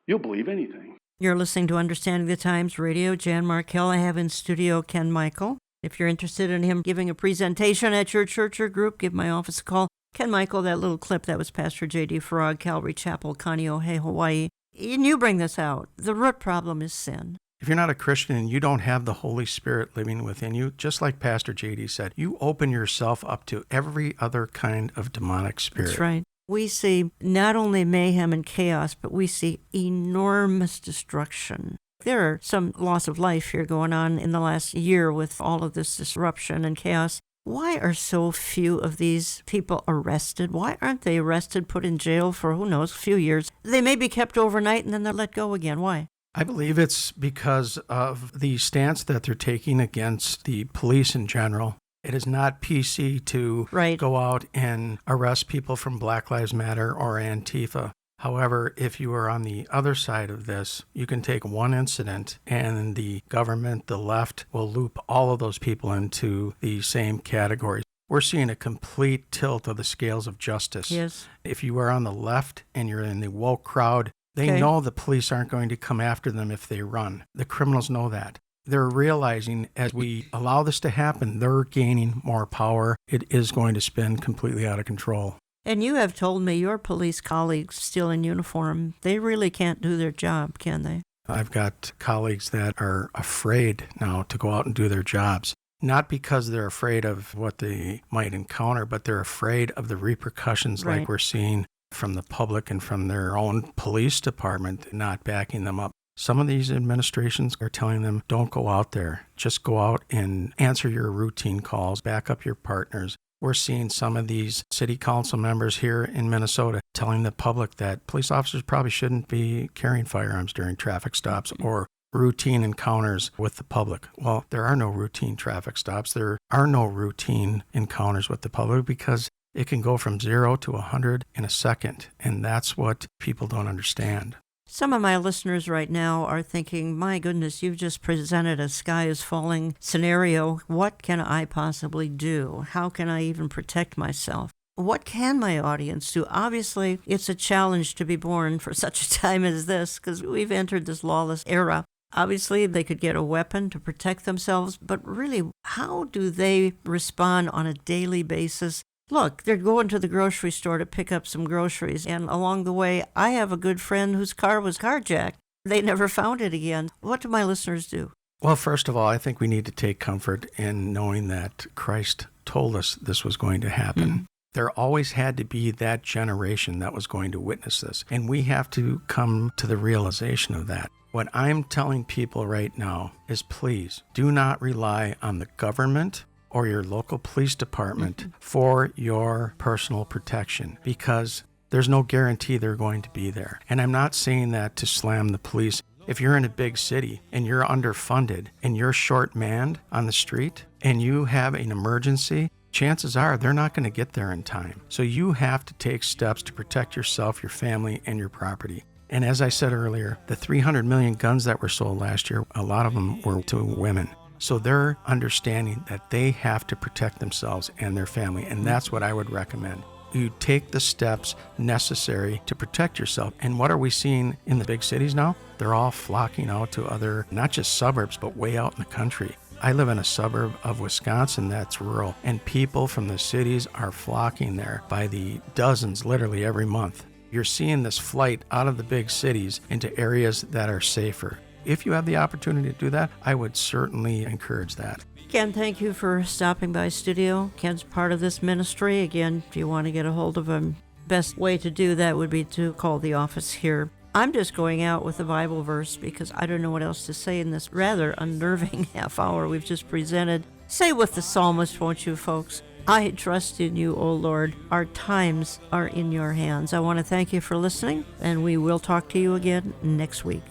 You'll believe anything. You're listening to Understanding the Times Radio. Jan Markell. I have in studio Ken Mikle. If you're interested in him giving a presentation at your church or group, give my office a call. Ken Mikle, that little clip, that was Pastor J.D. Farag, Calvary Chapel, Kaneohe, Hawaii. And you bring this out. The root problem is sin. If you're not a Christian and you don't have the Holy Spirit living within you, just like Pastor J.D. said, you open yourself up to every other kind of demonic spirit. That's right. We see not only mayhem and chaos, but we see enormous destruction. There are some loss of life here going on in the last year with all of this disruption and chaos. Why are so few of these people arrested? Why aren't they arrested, put in jail for, who knows, a few years? They may be kept overnight and then they're let go again. Why? I believe it's because of the stance that they're taking against the police in general. It is not PC to go out and arrest people from Black Lives Matter or Antifa. However, if you are on the other side of this, you can take one incident and the government, the left, will loop all of those people into the same categories. We're seeing a complete tilt of the scales of justice. Yes. If you are on the left and you're in the woke crowd, they know the police aren't going to come after them if they run. The criminals know that. They're realizing as we allow this to happen, they're gaining more power. It is going to spin completely out of control. And you have told me your police colleagues still in uniform, they really can't do their job, can they? I've got colleagues that are afraid now to go out and do their jobs. Not because they're afraid of what they might encounter, but they're afraid of the repercussions like we're seeing from the public and from their own police department not backing them up. Some of these administrations are telling them, don't go out there. Just go out and answer your routine calls, back up your partners. We're seeing some of these city council members here in Minnesota telling the public that police officers probably shouldn't be carrying firearms during traffic stops or routine encounters with the public. Well, there are no routine traffic stops. There are no routine encounters with the public because it can go from 0 to 100 in a second, and that's what people don't understand. Some of my listeners right now are thinking, my goodness, you've just presented a sky is falling scenario. What can I possibly do? How can I even protect myself? What can my audience do? Obviously, it's a challenge to be born for such a time as this because we've entered this lawless era. Obviously, they could get a weapon to protect themselves, but really, how do they respond on a daily basis? Look, they're going to the grocery store to pick up some groceries, and along the way, I have a good friend whose car was carjacked. They never found it again. What do my listeners do? Well, first of all, I think we need to take comfort in knowing that Christ told us this was going to happen. Mm-hmm. There always had to be that generation that was going to witness this, and we have to come to the realization of that. What I'm telling people right now is please do not rely on the government or your local police department for your personal protection because there's no guarantee they're going to be there. And I'm not saying that to slam the police. If you're in a big city and you're underfunded and you're short-manned on the street and you have an emergency, chances are they're not going to get there in time. So you have to take steps to protect yourself, your family, and your property. And as I said earlier, the 300 million guns that were sold last year, a lot of them were to women. So they're understanding that they have to protect themselves and their family, and that's what I would recommend. You take the steps necessary to protect yourself. And what are we seeing in the big cities now? They're all flocking out to other, not just suburbs, but way out in the country. I live in a suburb of Wisconsin that's rural, and people from the cities are flocking there by the dozens, literally every month. You're seeing this flight out of the big cities into areas that are safer. if you have the opportunity to do that, I would certainly encourage that. Ken, thank you for stopping by studio. Ken's part of this ministry. Again, if you want to get a hold of him, best way to do that would be to call the office here. I'm just going out with a Bible verse because I don't know what else to say in this rather unnerving half hour we've just presented. Say with the psalmist, won't you, folks? I trust in you, O Lord. Our times are in your hands. I want to thank you for listening, and we will talk to you again next week.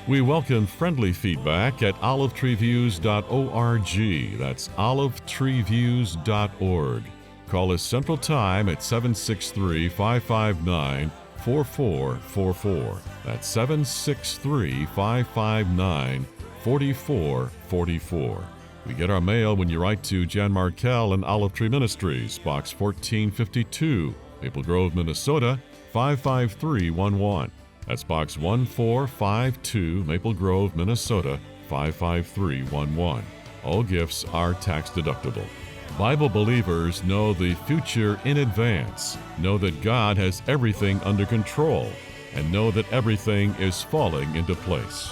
We welcome friendly feedback at olivetreeviews.org. That's olivetreeviews.org. Call us Central Time at 763-559-4444. That's 763-559-4444. We get our mail when you write to Jan Markell and Olive Tree Ministries, Box 1452, Maple Grove, Minnesota, 55311. That's Box 1452, Maple Grove, Minnesota, 55311. All gifts are tax deductible. Bible believers know the future in advance, know that God has everything under control, and know that everything is falling into place.